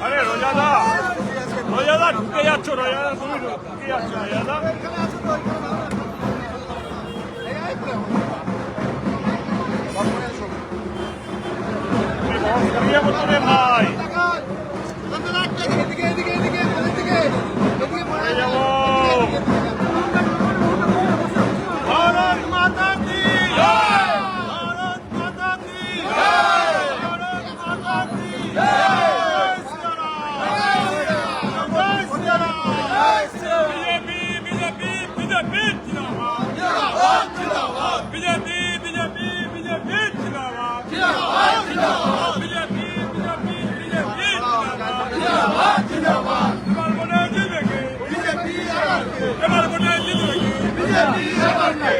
আরে রোজাদা রোজাদা ঢুকে যাচ্ছ রোজাদা তুমি ঢুকে যাচ্ছ রোজাদা ভাই ভারত মাতা কি ভারত মাতা কি ভারত মাতা কি বিজেপি বিজেপি জিন্দাবাদ জিন্দাবাদ বিজেপি বিজেপি বিজেপি জিন্দাবাদ জিন্দাবাদ জিন্দাবাদ বিজেপি বিজেপি বিজেপি জিন্দাবাদ জিন্দাবাদ এবার মনে জিতবে বিজেপি এবার মনে জিতবে বিজেপি এবারকে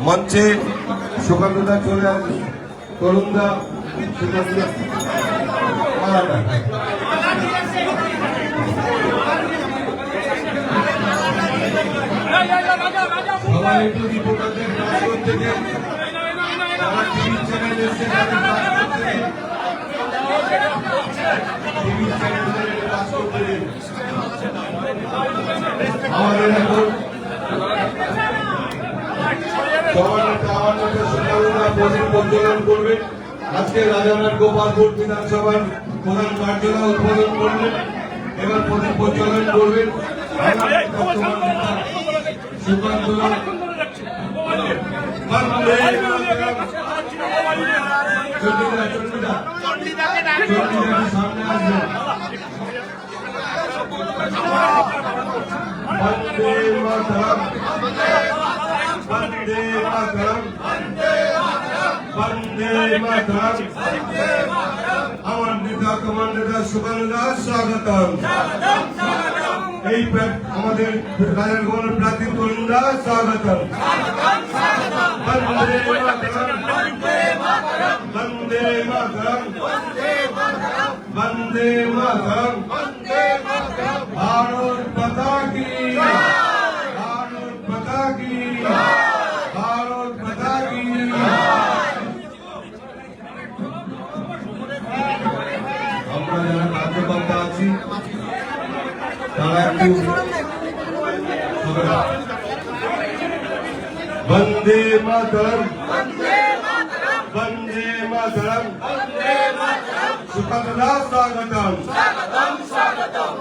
মঞ্চে সুকান্তদা চলে আসবে, তরুণদা, সুকান্তদা সবাই একটু রিপোর্টারদের কাজ করতে দেন। তারা টিভি চ্যানেল এসে টিভি চ্যানেলের কাজ করতে দেন। আমাদের এখন প্রদীপ প্রজ্বলন করবেন। আজকে রাজারহাট গোপালপুর বিধানসভার প্রধান কার্যালয় উদ্বোধন করলেন, এবার প্রদীপ প্রজ্বলন করবেন। সুকান্তদা সামনে আসবেন। বন্দে মাতরম, বন্দে মাতরম, বন্দে মাতরম। আমার নেতা কমান্ডার সুকান্তদা স্বাগতম। এই আমাদের রাজারগঞ্জের প্রার্থী তরুণদা স্বাগতম। বন্দে মাতরম, বন্দে মাতরম, বন্দে মাতরম। ভারত মাতা কি, ভারত মাতা কি, ভারত মাতা কি। আমরা যারা কার্যকর্তা আছি তারা একটু বন্দে মাতরম, বন্দে মাতরম। সুকান্তদা স্বাগতম,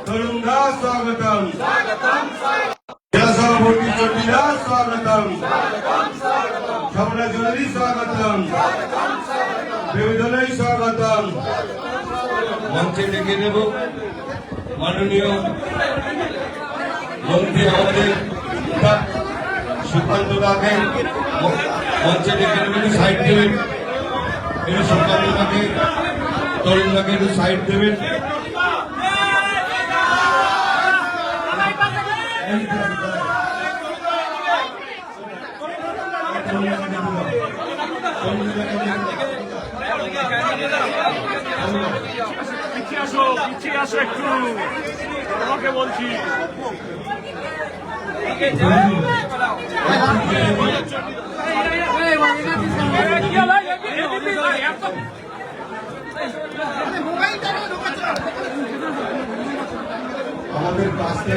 তরুণদা স্বাগতম, জেলা সভাপতি চন্ডীদা স্বাগতম, স্বপ্না জুয়েলারি স্বাগতম, বেবিদলাই স্বাগতম। মঞ্চে ডেকে নেব মাননীয় মন্ত্রী আমাদের সুকান্তদাকে। মঞ্চে ডেকে নেবেন, সাইড দেবেন। একটু সুকান্তদাকে, তরুণদাকে একটু সাইড দেবেন। পিছিয়ে আসো একটু, তোমাকে বলছি। আমাদের কাজটা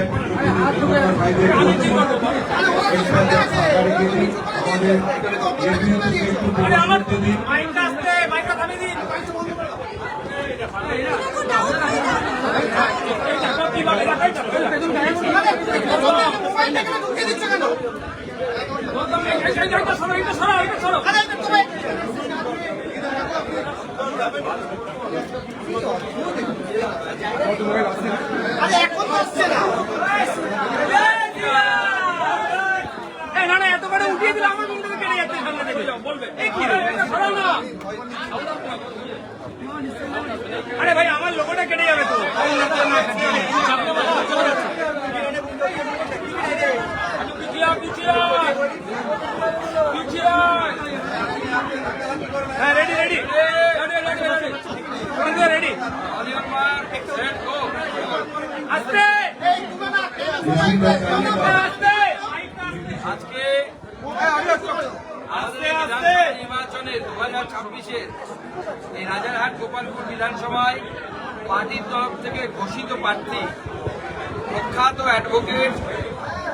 আমাদের এতবারে উঠিয়ে দিলে আমার মুখ থেকে কেটে যাচ্ছে, সামনে দেখে যাও বলবে আরে ভাই আমার লোকটা কেটে যাবে তো। হ্যাঁ রেডি রেডি রেডি আস্তে আজকে নির্বাচনের 2026-এর এই রাজারহাট গোপালপুর বিধানসভায় পার্টির তরফ থেকে ঘোষিত প্রার্থী প্রখ্যাত অ্যাডভোকেট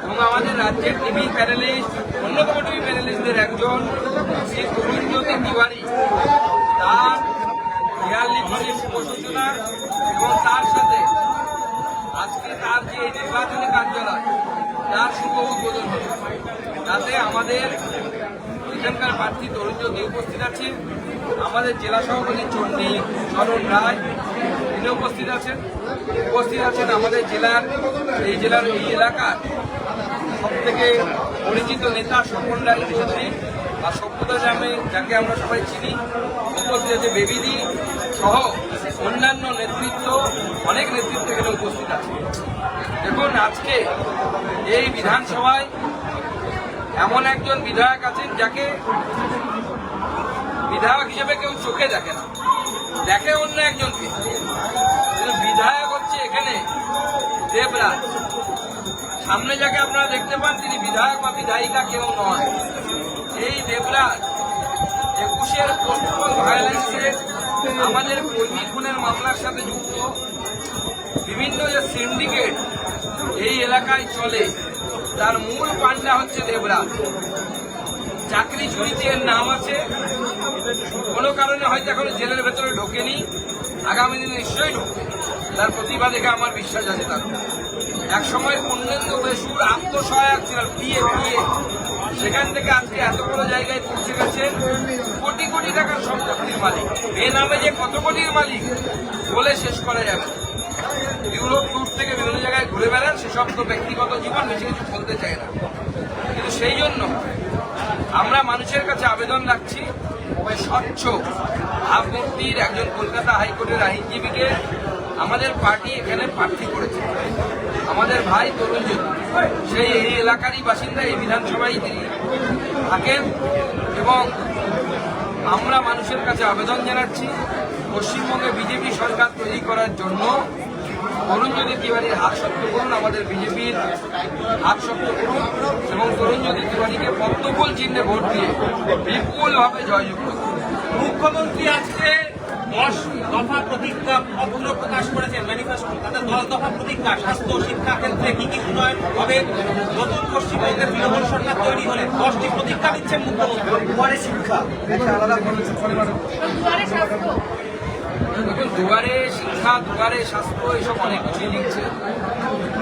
এবং আমাদের রাজ্যের টিভি প্যানেলিস্ট, অন্যতম টিভি প্যানেলিস্টদের একজন শ্রী তরুণজ্যোতি তিওয়ারি, তার 42 শুভ সূচনা এবং তার সাথে আজকে তার যে নির্বাচনী কার্যালয় তার শুভ উদ্বোধন হল। তাতে আমাদের এখানকার প্রার্থী তরুণজ্যোতি উপস্থিত আছে, আমাদের জেলা সভাপতি চণ্ডী শরণ রায় তিনি উপস্থিত আছেন আমাদের জেলার এই এলাকার সব থেকে পরিচিত নেতা স্বপন রায় নেত্রী আর সভ্যতা গ্রামে যাকে আমরা সবাই চিনি, উপস্থিত আছে বেবিদি সহ অন্যান্য নেতৃত্ব, অনেক নেতৃত্ব এখানে উপস্থিত আছে। দেখুন আজকে এই বিধানসভায় এমন একজন বিধায়ক আছেন যাকে বিধায়ক হিসেবে কেউ চোখে দেখে না, দেখে অন্য একজনকে। কিন্তু বিধায়ক হচ্ছে এখানে দেবরাজ। সামনে যাকে আপনারা দেখতে পান তিনি বিধায়ক বা বিধায়িকা কেউ নয়। এই দেবরাজ 21-এর পোস্টপোল ভায়োলেন্সে আমাদের কর্মী খুনের মামলার সাথে যুক্ত। বিভিন্ন যে সিন্ডিকেট এই এলাকায় চলে তার মূল পান্ডা হচ্ছে দেবরাজ। চাকরি চুরিতে এর নাম আছে, কোনো কারণে হয়তো এখনো জেলের ভেতরে ঢোকেনি, আগামী দিনে নিশ্চয়ই ঢুকবে। তার প্রতিভা দেখে আমার বিশ্বাস আছে। তার এক সময় পূর্ণেন্দু বেসুর আত্মসহায়ক ছিল পিএ, সেখান থেকে আজকে এত বড় জায়গায় পৌঁছে গেছেন, কোটি কোটি টাকার সম্পত্তির মালিক। এ নামে যে কত কোটির মালিক বলে শেষ করা যাবে। ইউরোপ ট্যুর থেকে বিভিন্ন জায়গায় ঘুরে বেড়ান, সেসব তো ব্যক্তিগত জীবন, বেশি কিছু বলতে চায় না। কিন্তু সেই জন্য আমরা মানুষের কাছে আবেদন রাখছি, ওই স্বচ্ছ ভাবমূর্তির একজন কলকাতা হাইকোর্টের আইনজীবীকে আমাদের পার্টি এখানে প্রার্থী করেছে। আমাদের ভাই তরুণ জ্যোতি, সেই এই এলাকারই বাসিন্দা, এই বিধানসভায় তিনি থাকেন। এবং আমরা মানুষের কাছে আবেদন জানাচ্ছি, পশ্চিমবঙ্গে বিজেপি সরকার তৈরি করার জন্য তরুণজ্যোতি তিওয়ারির হাত শক্ত করুন, আমাদের বিজেপির হাত শক্ত করুন এবং তরুণজ্যোতি তিওয়ারিকে পদ্মফুল চিহ্নে ভোট দিয়ে বিপুলভাবে জয়যুক্ত করুন। মুখ্যমন্ত্রী আজকে 10 দফা প্রতিজ্ঞা পত্র প্রকাশ করেছেন, ম্যানিফেস্টো। তাদের 10 দফা প্রতিজ্ঞা, স্বাস্থ্য শিক্ষা ক্ষেত্রে কি কি উন্নয়ন হবে, নতুন পশ্চিমবঙ্গের তৃণমূল সরকার তৈরি হলে 10টি প্রতিজ্ঞা দিচ্ছেন মুখ্যমন্ত্রী। দুয়ারে শিক্ষা, দেখুন, দুয়ারে শিক্ষা, দুয়ারে স্বাস্থ্য, এসব অনেক কিছুই লিখছে।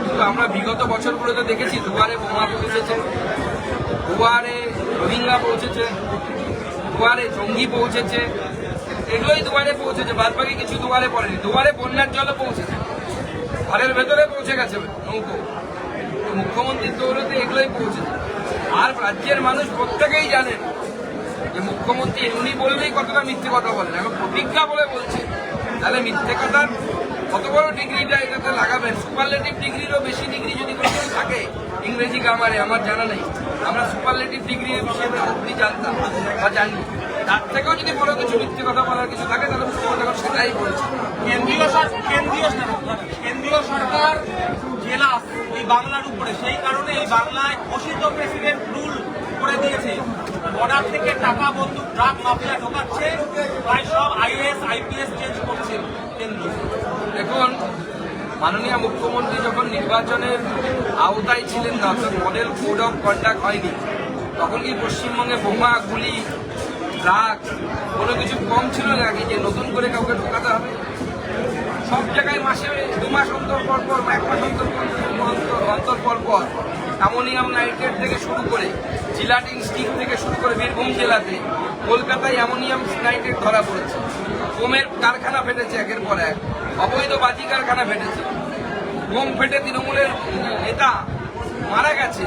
কিন্তু আমরা বিগত বছরগুলোতে দেখেছি দুয়ারে বোমা পৌঁছেছে, দুয়ারে রোহিঙ্গা পৌঁছেছে, দুয়ারে জঙ্গি পৌঁছেছে, এগুলোই দুয়ারে পৌঁছেছে, বাদ বাকি কিছু দুয়ারে পড়েনি। দুয়ারে বন্যার জলও পৌঁছেছে, ঘরের ভেতরে পৌঁছে গেছে নৌকো। মুখ্যমন্ত্রীর দৌলতে এগুলোই পৌঁছেছে। আর রাজ্যের মানুষ প্রত্যেকেই জানেন যে মুখ্যমন্ত্রী এমনি বললেই কতটা মিথ্যে কথা বলেন। এখন প্রতিজ্ঞা বলে বলছে, তাহলে মিথ্যে কথার কত বড় ডিগ্রিটা এটাতে লাগাবেন। সুপারলেটিভ ডিগ্রিরও বেশি ডিগ্রি যদি কোনো থাকে ইংরেজি গ্রামারে, আমার জানা নেই। আমরা সুপারলেটিভ ডিগ্রি হিসেবে অবধি জানতাম বা জানি। তার থেকেও যদি বড় কিছু মিথ্যে কথা বলার কিছু থাকে তাহলে মুখ্যমন্ত্রী এখন সেটাই বলছে। কেন্দ্রীয় সরকার জেলা এই বাংলার উপরে, সেই কারণে এই বাংলায় ঘোষিত প্রেসিডেন্ট রুল করে দিয়েছে। বর্ডার থেকে টাকা বন্দুক ড্রাগ মাফিয়া ঢোকাচ্ছে, প্রায় সব আইএএস আইপিএস চেঞ্জ করছে কেন্দ্র। দেখুন, মাননীয় মুখ্যমন্ত্রী যখন নির্বাচনের আওতায় ছিলেন না, অর্থাৎ মডেল কোড অফ কন্ডাক্ট হয়নি, তখন কি পশ্চিমবঙ্গে বোমা, গুলি, ড্রাগ কোনো কিছু কম ছিল নাকি যে নতুন করে কাউকে ঢোকাতে হবে? সব জায়গায় মাসে 2 মাস অন্তর পর পর, 1 মাস অন্তর পর অ্যামোনিয়াম নাইট্রেট থেকে শুরু করে, জিলাটিন স্টিক থেকে শুরু করে বীরভূম জেলাতে, কলকাতায় অ্যামোনিয়াম নাইট্রেট ধরা পড়েছে। বোমের কারখানা ফেটেছে একের পর এক, অবৈধ বাজি কারখানা ফেটেছে, বোম ফেটে তৃণমূলের নেতা মারা গেছে,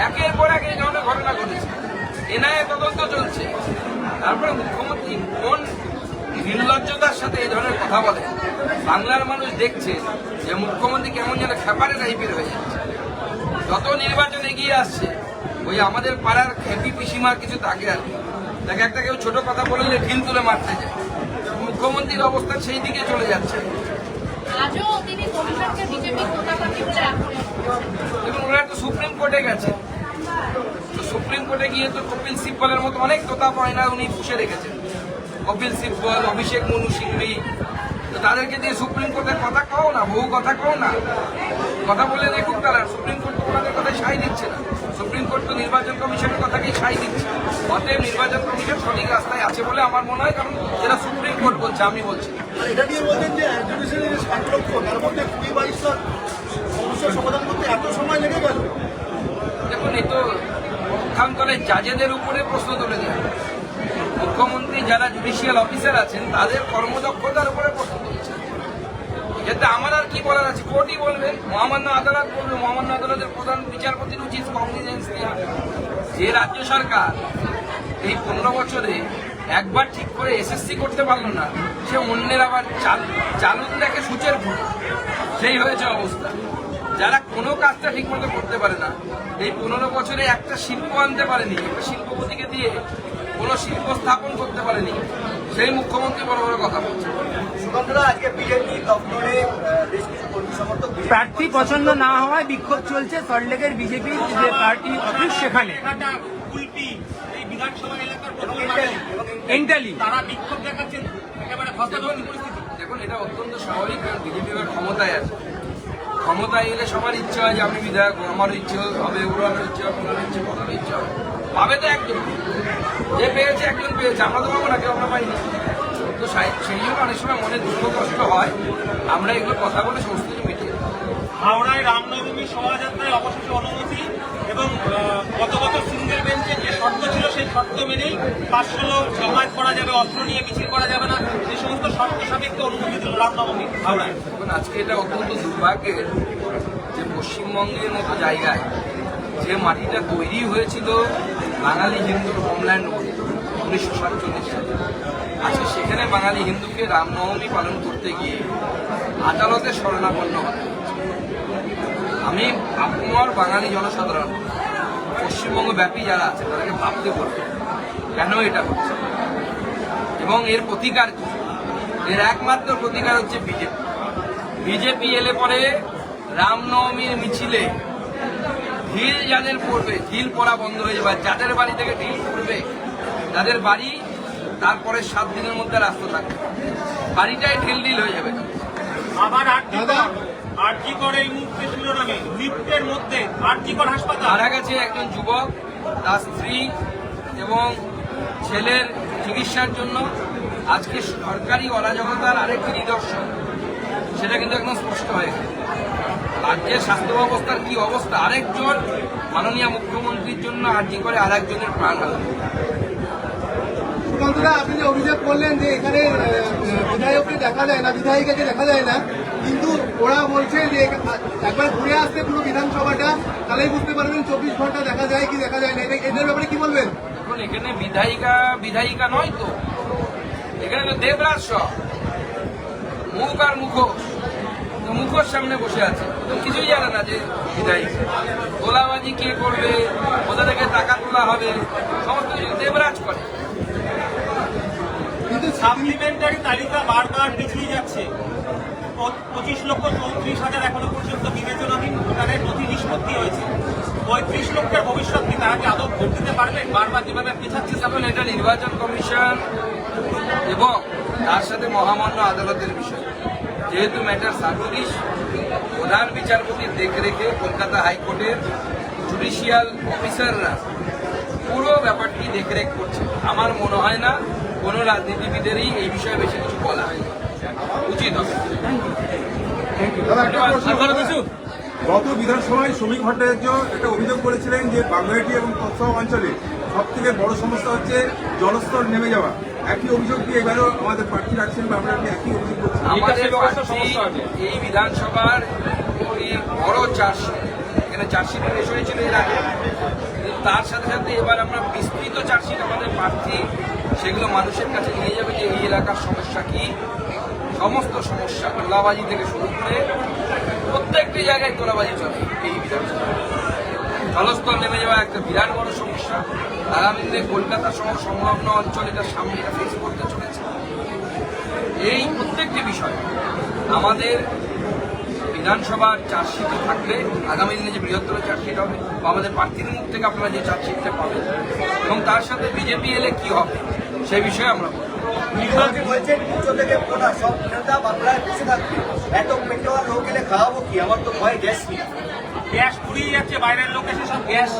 একের পর এক এই ধরনের ঘটনা ঘটেছে। এনআইএ তদন্ত চলছে। তারপরে মুখ্যমন্ত্রী কোন নির্লজ্জতার সাথে এই ধরনের কথা বলে? বাংলার মানুষ দেখছে যে মুখ্যমন্ত্রী কেমন যেন খেপারে টাইপের হয়ে যাচ্ছে। যত নির্বাচন এগিয়ে আসছে, ওই আমাদের পাড়ার খেপি পিসিমার কিছু থাকে আর কি। তাকে একটা কেউ ছোট কথা বললে ঢিল তুলে মারতে যায়। মুখ্যমন্ত্রীর অবস্থা সেই দিকে চলে যাচ্ছে। দেখুন, ওরা তো সুপ্রিম কোর্টে গেছে, তো সুপ্রিম কোর্টে গিয়ে তো কপিল সিব্বলের মতো অনেক তোতা পয়না উনি পুষে রেখেছেন। কপিল সিব্বল, অভিষেক মনু সিংভি, তো তাদেরকে দিয়ে সুপ্রিম কোর্টের কথা কও না, বহু কথা কও না, কথা বলে দেখুক তারা। সুপ্রিম কোর্ট তো ওনাদের কথায় সাই দিচ্ছে না। সুপ্রিম কোর্ট তো নির্বাচন কমিশনের কথাকেই সাই দিচ্ছে। অতএব নির্বাচন কমিশন সঠিক রাস্তায় আছে বলে আমার মনে হয়, কারণ যেটা সুপ্রিম কোর্ট বলছে, আমি বলছি। এটা নিয়ে বলছেন যে অ্যাডমিশনের 60 লক্ষ, তার মধ্যে 22 সমস্যার সমাধান করতে এত সময় লেগে গেল। দেখুন, এই তো পক্ষান্তরে জাজেদের উপরে প্রশ্ন তুলে দেয়। মুখ্যমন্ত্রী যারা জুডিশিয়াল অফিসার আছেন তাদের কর্মদক্ষতার উপরে প্রশ্ন তুলছে। এতে আমার আর কি বলার আছে? কোর্টই বলবে, মহামান্য আদালত বলবে। মহামান্য আদালতের প্রধান বিচারপতির উচিত কগনিজেন্স দেওয়া। যে রাজ্য সরকার এই 15 বছরে একবার ঠিক করে এসএসসি করতে পারলো না, সে অন্যের আবার চালুন দেখে সূচের ফুল, সেই হয়েছে অবস্থা। যারা কোনো কাজটা ঠিক মতো করতে পারে না, এই 15 বছরে একটা শিল্প আনতে পারেনি, একটা শিল্পপতিকে দিয়ে কোনো শিল্প স্থাপন করতে পারেনি, সেই মুখ্যমন্ত্রী বড় বড় কথা বলছে। সুকান্তরা, আজকে বিজেপি দপ্তরে বেশ কিছু কর্মী সমর্থক প্রার্থী পছন্দ না হওয়ায় বিক্ষোভ চলছে সল্টলেকের বিজেপির যে পার্টি অফিস সেখানে কুলপি এই বিধানসভা এলাকার প্রথম এন্টালি তারা বিক্ষোভ দেখাচ্ছেন, একেবারে হস্তগত পরিস্থিতি। দেখুন, এটা অত্যন্ত স্বাভাবিক, কারণ বিজেপি এবার ক্ষমতায় আছে। ক্ষমতায় এলে সবার ইচ্ছা হয় যে আমি বিধায়ক, আমার ইচ্ছে হবে, ওর ইচ্ছে হবে, ওনার ইচ্ছে, ওনার ইচ্ছে হবে, পাবে তো একজন, যে পেয়েছে একজন পেয়েছে, আমরা তো পাবো না, কেউ আমরা পাইনি। তো সেই জন্য অনেক সময় মনে দুঃখ কষ্ট হয়, আমরা এগুলো কথা বলে সমস্ত কিছু মিটিয়ে দিই। হাওড়ায় রামনবমী শোভাযাত্রায় অবশেষে অনুমতি এবং গত বছর সিঙ্গেল বেঞ্চে যে শর্ত ছিল সেই শর্ত মেনেই 500 লোক জমায়েত করা যাবে, অস্ত্র নিয়ে মিছিল করা যাবে না, এই সমস্ত শর্ত সাপেক্ষে অনুমতি দিল রামনবমী হাওড়ায়। এখন আজকে এটা অত্যন্ত দুর্ভাগ্যের যে পশ্চিমবঙ্গের মতো জায়গায় যে মাটিটা তৈরি হয়েছিল বাঙালি হিন্দুর হোমল্যান্ড 1947 সালে, আজকে সেখানে বাঙালি হিন্দুকে রামনবমী পালন করতে গিয়ে আদালতে শরণাপন্ন হতে হচ্ছে। আমি আপনার বাঙালি জনসাধারণ পশ্চিমবঙ্গ ব্যাপী যারা আছে তাদেরকে ভাবতে পারবে কেন এটা হচ্ছে, এবং এর প্রতিকার কি। এর একমাত্র প্রতিকার হচ্ছে বিজেপি। বিজেপি এলে পরে রামনবমীর মিছিলে ঢিল যাদের পড়বে, ঢিল পড়া বন্ধ হয়ে যাবে। যাদের বাড়ি থেকে ঢিল পড়বে, যাদের বাড়ি তারপরে 7 দিনের মধ্যে রাস্তা থাকবে, বাড়িটাই ঢিল হয়ে যাবে। আবার আরজিকর এই মুহূর্তে শিরোনামে লিফটের মধ্যে আরজিকর হাসপাতাল মারা গেছে একজন যুবক, তার স্ত্রী এবং ছেলের চিকিৎসার জন্য। আজকে সরকারি অরাজকতার আরেকটি নিদর্শন, সেটা কিন্তু একদম স্পষ্ট হয়ে গেছে। রাজ্যের স্বাস্থ্য ব্যবস্থার কি অবস্থা, আরেকজন মাননীয় মুখ্যমন্ত্রীর জন্য আর্জি করে আরেকজনের প্রাণ হারালো। সুকান্তরা, আপনি যে অভিযোগ করলেন যে এখানে বিধায়ককে দেখা যায় না, বিধায়িকাকে দেখা যায় না, কিন্তু ওরা বলছে যে একবার ঘুরে আসতে পুরো বিধানসভাটা, তাহলেই বুঝতে পারবেন 24 ঘন্টা দেখা যায় কি দেখা যায় না। এদের ব্যাপারে কি বলবেন? এখন এখানে বিধায়িকা নয় তো, এখানে তো দেবরাজ সব মুখ আর মুখোশ সামনে বসে আছে, তো কিছুই জানে না যে বিধায়িকা। তোলাবাজি কে করবে, কোথা থেকে টাকা তোলা হবে, সমস্ত কিছু দেবরাজ করে। কিন্তু সাপ্লিমেন্টারি তালিকা বারবার পিছিয়ে যাচ্ছে। 25,34,000 এখনো পর্যন্ত বিবেচনাধীন ভোটারের নথি নিষ্পত্তি হয়েছে। 35 লক্ষের ভবিষ্যৎ কি তারা কি আদৌ ভোট দিতে পারবেন? বারবার যেভাবে পিছাচ্ছে, তখন এটা নির্বাচন কমিশন এবং তার সাথে মহামান্য আদালতের বিষয়। যেহেতু ম্যাটার সার্ভিস, প্রধান বিচারপতির দেখরেখে কলকাতা হাইকোর্টের জুডিশিয়াল অফিসাররা পুরো ব্যাপারটি দেখরেখ করছে। আমার মনে হয় না কোনো রাজনীতিবিদেরই এই বিষয়ে বেশি কিছু বলা উচিত হবে। গত বিধানসভায় শ্রমিক ভট্টাচার্য একটা অভিযোগ করেছিলেন যে বাগুইআটি এবং কসবা অঞ্চলে সব থেকে বড় সমস্যা হচ্ছে জলস্তর নেমে যাওয়া। একই অভিযোগ দিয়ে এবারও আমাদের প্রার্থী রাখছেন বা আমরা একই অভিযোগ করছি। আমাদের প্রার্থী এই বিধানসভার একটি বড় চার্জশিট, এখানে চার্জশিট পেশ হয়েছিল এর আগে, কিন্তু তার সাথে সাথে এবার আমরা বিস্তৃত চার্জশিট আমাদের প্রার্থী সেগুলো মানুষের কাছে নিয়ে যাবে যে এই এলাকার সমস্যা কি, সমস্ত সমস্যা, তোলাবাজি থেকে শুরু করে প্রত্যেকটি জায়গায় তোলাবাজি চলে এই বিধানসভা। জলস্তর নেমে যাওয়া একটা বিরাট বড় সমস্যা। আগামী দিনে কলকাতা সহ সংলগ্ন অঞ্চল এটা সামনে ফেস করতে চলেছে। এই প্রত্যেকটি বিষয় আমাদের বিধানসভার চার্জশিটে থাকবে। আগামী দিনে যে বৃহত্তর চার্জশিট হবে বা আমাদের প্রার্থীর মুখ থেকে আপনারা যে চার্জশিটটা পাবেন, এবং তার সাথে বিজেপি এলে কি হবে সেই বিষয়ে আমরা বলছেন উচ্চ থেকে ওটা সব নেতা বাংলায় বসে থাকবে, এত পেটে লোক এলে খাওয়াবো কি? আমার তো ভয় গ্যাস নেই, গ্যাস ফুরিয়ে যাচ্ছে, বাইরের লোক এসে সব গ্যাস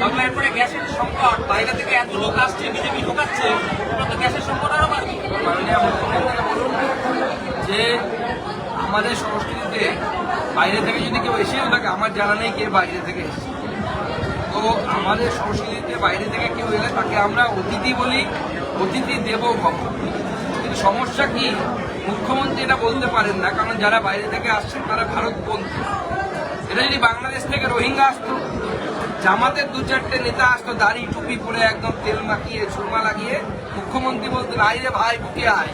বাংলার পরে গ্যাসের সংকট, বাইরে থেকে এত লোক আসছে, বিজেপি ঢোকাচ্ছে, তো গ্যাসের সংকট আরো বাড়বে। মাননীয় মুখ্যমন্ত্রী বলুন যে আমাদের সংস্কৃতিতে বাইরে থেকে যদি কেউ এসেও থাকে, আমার জানা নেই কে বাইরে থেকে এসেছে, তো আমাদের সংস্কৃতিতে বাইরে থেকে কেউ এলে তাকে আমরা অতিথি বলি, অতিথি দেব ভব। কিন্তু সমস্যা কি, মুখ্যমন্ত্রী এটা বলতে পারেন না, কারণ যারা বাইরে থেকে আসছেন তারা ভারতপন্থী। এটা যদি বাংলাদেশ থেকে রোহিঙ্গা আসতো, জামাতের 2-4টে নেতা আসতো দাড়ি টুপি পরে একদম তেল মাখিয়ে সুরমা লাগিয়ে, মুখ্যমন্ত্রী বলতেন আয় রে ভাই বুকে আয়,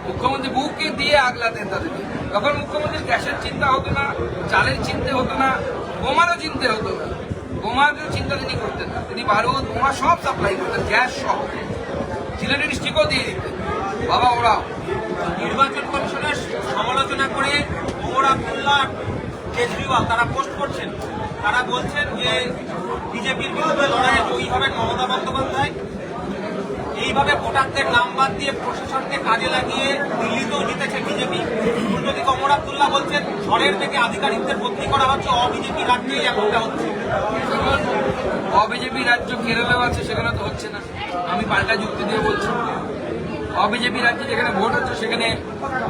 মুখ্যমন্ত্রী বুকে দিয়ে আগলাতেন তাদেরকে। তখন মুখ্যমন্ত্রীর গ্যাসের চিন্তা হতো না, চালের চিন্তা হতো না, বোমারও চিন্তা হতো না। বোমারও চিন্তা তিনি করতেন না, তিনি বারুদ বোমা সব সাপ্লাই করতেন, গ্যাস সহ। সিলেটের ডিস্ট্রিক্টও দিয়ে দিতেন, বাবা ওরাও। নির্বাচন কমিশনের সমালোচনা করে ওমর আব্দুল্লাহ, কেজরিওয়াল তারা পোস্ট করছেন। তারা বলছেন যে বিজেপির বিরুদ্ধে লড়াইয়ে জয়ী হবেন মমতা বন্দ্যোপাধ্যায়। এইভাবে ভোটারদের নাম বাদ দিয়ে প্রশাসনকে কাজে লাগিয়ে দিল্লিতেও জিতেছে বিজেপি। অন্যদিকে ওমর আব্দুল্লাহ বলছেন ঝড়ের থেকে আধিকারিকদের বদলি করা হচ্ছে, অবিজেপি রাজ্যেই এমনটা হচ্ছে। অবিজেপি রাজ্য কেরালাও আছে, সেখানে তো হচ্ছে না। আমি পাল্টা যুক্তি দিয়ে বলছি, অবিজেপি রাজ্যে যেখানে ভোট হচ্ছে সেখানে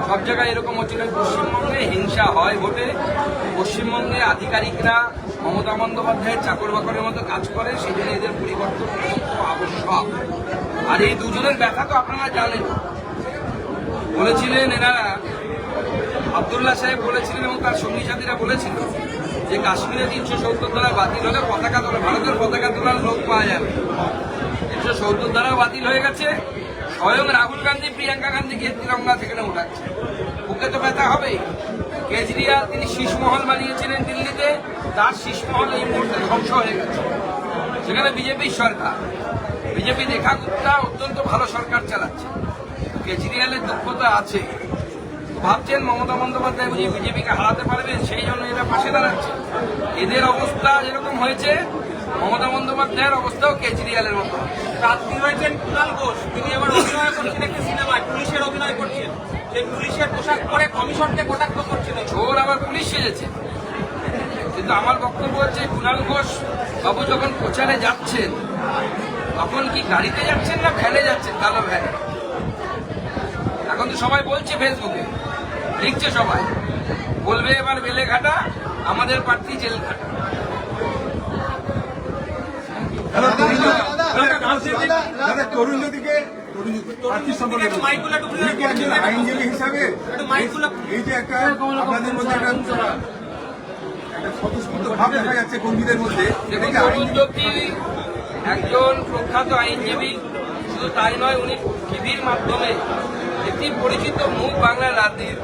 সব জায়গায় এরকম হচ্ছে না। পশ্চিমবঙ্গে হিংসা হয় ভোটে, পশ্চিমবঙ্গে আধিকারিকরা মমতা বন্দ্যোপাধ্যায়ের চাকর বাকরের মতো কাজ করে, সেই জন্য এদের পরিবর্তন আবশ্যক। আর এই দুজনের ব্যথা তো আপনারা জানেন। বলেছিলেন এনারা, আব্দুল্লাহ সাহেব বলেছিলেন এবং তার সঙ্গী সাথীরা বলেছিল যে কাশ্মীরে 370 ধারা বাতিল হলে পতাকা তোলা, ভারতের পতাকা তোলার লোক পাওয়া যাবে। 370 ধারা বাতিল হয়ে গেছে, স্বয়ং রাহুল গান্ধী প্রিয়াঙ্কা গান্ধীকে তিরঙ্গা সেখানে উঠাচ্ছে। বুকে তো ব্যথা হবে। কেজরিওয়াল তিনি শীষমহল বানিয়েছিলেন দিল্লিতে, তার শীষমহল এই মুহূর্তে ধ্বংস হয়ে গেছে। সেখানে বিজেপির সরকার, বিজেপি দেখা গুপ্তা অত্যন্ত ভালো সরকার চালাচ্ছে। কেজরিওয়ালের দক্ষতা আছে, ভাবছেন মমতা বন্দ্যোপাধ্যায় বুঝি বিজেপিকে হারাতে পারবেন, সেই জন্য এরা পাশে দাঁড়াচ্ছে। এদের অবস্থা যেরকম হয়েছে, মমতা বন্দ্যোপাধ্যায়ের অবস্থাও কেজরিওয়ালের মতো। প্রার্থী হয়েছেন কুণাল ঘোষ, তিনি এবার অভিনয় করছেন একটি সিনেমায়, পুলিশের অভিনয় করছেন। সেই পুলিশের পোশাক পরে কমিশনকে কটাক্ষ করছেন। চোর আবার পুলিশ সেজেছে। কিন্তু আমার বক্তব্য হচ্ছে, কুণাল ঘোষ বাবু যখন প্রচারে যাচ্ছেন তখন কি গাড়িতে যাচ্ছেন না ভ্যানে যাচ্ছেন, কালো ভ্যানে? এখন তো সবাই বলছে, ফেসবুকে লিখছে সবাই, বলবে এবার বেলে ঘাটা, আমাদের প্রার্থী জেল ঘাটা। তরুণ জ্যোতিকে প্রার্থী সম্পর্কে আইনজীবী হিসাবে এই যে একটা আপনাদের মধ্যে একটা স্বতঃস্ফূর্ত ভাব দেখা যাচ্ছে কর্মীদের মধ্যে। দেখুন, তরুণ জ্যোতি একজন প্রখ্যাত আইনজীবী, শুধু তাই নয়, উনি টিভির মাধ্যমে একটি পরিচিত মুখ বাংলার রাজনীতি।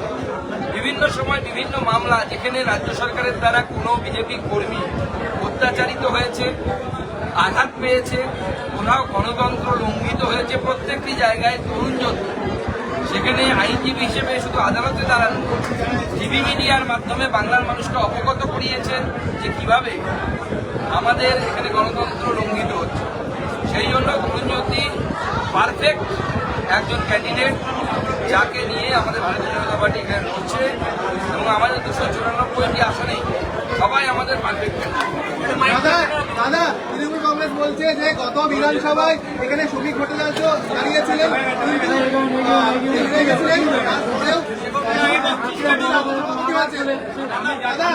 বিভিন্ন সময় বিভিন্ন মামলা, যেখানে রাজ্য সরকারের দ্বারা কোনো বিজেপি কর্মী অত্যাচারিত হয়েছে, আঘাত পেয়েছে, কোথাও গণতন্ত্র লঙ্ঘিত হয়েছে, প্রত্যেকটি জায়গায় তরুণ জ্যোতি সেখানে আইনজীবী হিসেবে শুধু আদালতে দাঁড়ান, টিভি মিডিয়ার মাধ্যমে বাংলার মানুষকে অবগত করিয়েছেন যে কিভাবে আমাদের এখানে গণতন্ত্র লঙ্ঘিত হচ্ছে। সেই জন্য তরুণ জ্যোতি পারফেক্ট একজন ক্যান্ডিডেট, যাকে নিয়ে আমাদের ভারতীয় জনতা পার্টি এখানে লড়ছে, এবং আমাদের 294টি আসনে সবাই আমাদের পারফেক্ট ক্যান্ডিডেট। দাদা, তৃণমূল কংগ্রেস বলছে যে গত বিধানসভায় এখানে শ্রমিক ভোটাররা দাঁড়িয়েছিলেন, তারপরেও দাদা